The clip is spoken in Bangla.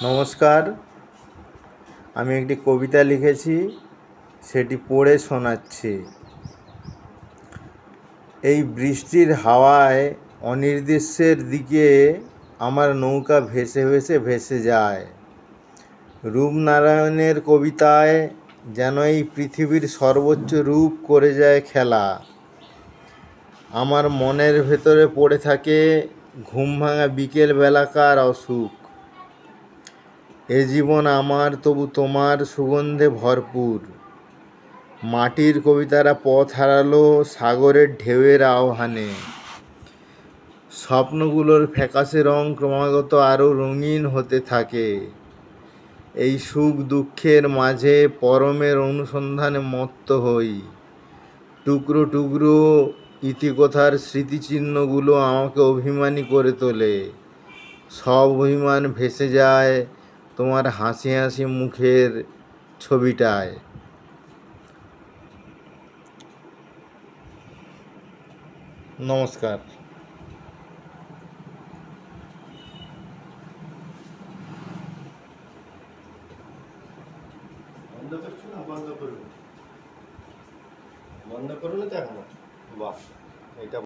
নমস্কার, আমি একটি কবিতা লিখেছি, সেটি পড়ে শোনাচ্ছি। এই বৃষ্টির হাওয়ায় অনির্দিষ্টের দিকে আমার নৌকা ভেসে ভেসে ভেসে যায়। রূপনারায়ণের কবিতায় যেন এই পৃথিবীর সর্বোচ্চ রূপ করে যায় খেলা। আমার মনের ভেতরে পড়ে থাকে ঘুম ভাঙা বিকেল বেলাকার অসুখ। এ জীবন আমার, তবু তোমার সুগন্ধে ভরপুর। মাটির কবিতারা পথ হারালো সাগরের ঢেউয়ের আহ্বানে। স্বপ্নগুলোর ফ্যাকাশে রং ক্রমাগত আরও রঙিন হতে থাকে। এই সুখ দুঃখের মাঝে পরমের অনুসন্ধানে মত্ত হই। টুকরো টুকরো ইতিকথার স্মৃতিচিহ্নগুলো আমাকে অভিমানী করে তোলে। সব অভিমান ভেসে যায় তোমার হাসি হাসি মুখের ছবিটায়। নমস্কার। বন্ধ করছো না? বন্ধ করুন, বন্ধ করুন তো এখনো। বাহ, এটা